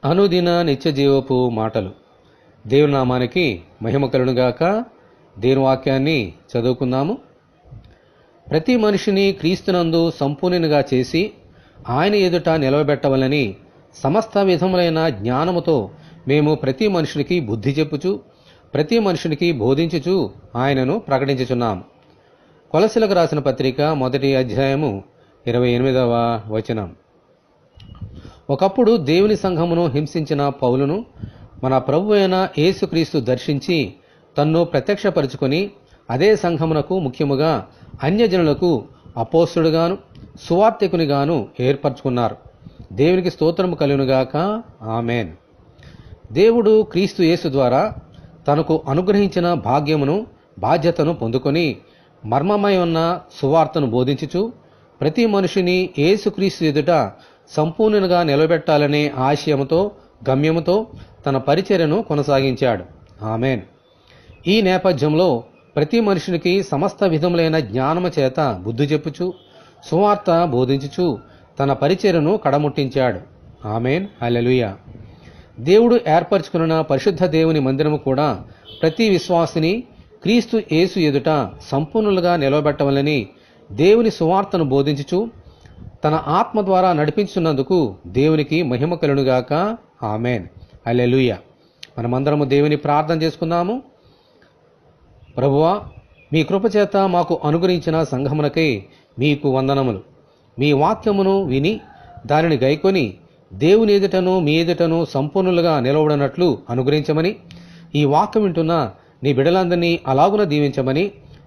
అనుదిన నిత్యజీవపు మాటలు. దేవుని నామానికి మహిమ కలుగునుగాక. దేవుని వాక్యాన్ని చదువుకుందాము. ప్రతి మనిషిని క్రీస్తునందు సంపూర్ణునిగా చేసి ఆయన ఎదుట నిలవబెట్టవలని సమస్త విధములైన జ్ఞానముతో మేము ప్రతి మనుషునికి బుద్ధి చెప్పుచు ప్రతి మనుషునికి బోధించుచు ఆయనను ప్రకటించుచున్నాం. కొలసీలకు రాసిన పత్రిక 1వ అధ్యాయము 28వ వచనం. ఒకప్పుడు దేవుని సంఘమును హింసించిన పౌలును మన ప్రభు అయిన యేసుక్రీస్తు దర్శించి తన్ను ప్రత్యక్షపరుచుకొని అదే సంఘమునకు, ముఖ్యముగా అన్యజనులకు అపోస్తలుగాను సువార్తికునిగాను ఏర్పరచుకున్నారు. దేవునికి స్తోత్రము కలుగునుగాక. ఆమెన్. దేవుడు క్రీస్తు యేసు ద్వారా తనకు అనుగ్రహించిన భాగ్యమును, బాధ్యతను పొందుకొని మర్మమై ఉన్న సువార్తను బోధించుచు ప్రతి మనిషిని యేసుక్రీస్తు ఎదుట సంపూర్ణంగా నిలబెట్టాలనే ఆశయముతో, గమ్యముతో తన పరిచర్యను కొనసాగించాడు. ఆమెన్. ఈ నేపథ్యంలో ప్రతి మనుషునికి సమస్త విధములైన జ్ఞానము చేత బుద్ధి చెప్పుచు సువార్త బోధించుచు తన పరిచర్యను కడముట్టించాడు. ఆమెన్. హల్లెలూయా. దేవుడు ఏర్పరచుకున్న పరిశుద్ధ దేవుని మందిరము కూడా ప్రతి విశ్వాసిని క్రీస్తు యేసు ఎదుట సంపూర్ణులుగా నిలవబెట్టవలని దేవుని సువార్తను బోధించుచు తన ఆత్మ ద్వారా నడిపించున్నందుకు దేవునికి మహిమ కలుగునుగాక. ఆమెన్. హల్లెలూయా. మనమందరము దేవుని ప్రార్థన చేసుకుందాము. ప్రభువా, మీ కృపచేత మాకు అనుగ్రహించిన సంఘమునకై మీకు వందనములు. మీ వాక్యమును విని దానిని గైకొని దేవుని ఎదుటను మీ ఎదుటను సంపూర్ణులుగా నిలవడనట్లు అనుగ్రహించమని, ఈ వాక్యం వింటున్న నీ బిడ్డలందరినీ అలాగున దీవించమని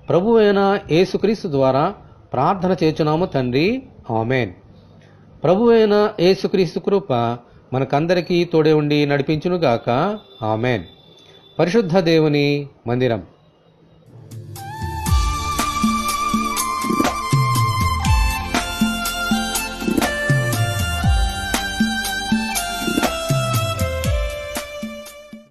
ప్రభువైన యేసుక్రీస్తు ద్వారా ప్రార్థన చేస్తున్నాము తండ్రి. ఆమెన్. ప్రభువైన యేసుక్రీస్తు కృప మనకందరికీ తోడే ఉండి నడిపించునుగాక. ఆమెన్. పరిశుద్ధ దేవుని మందిరం.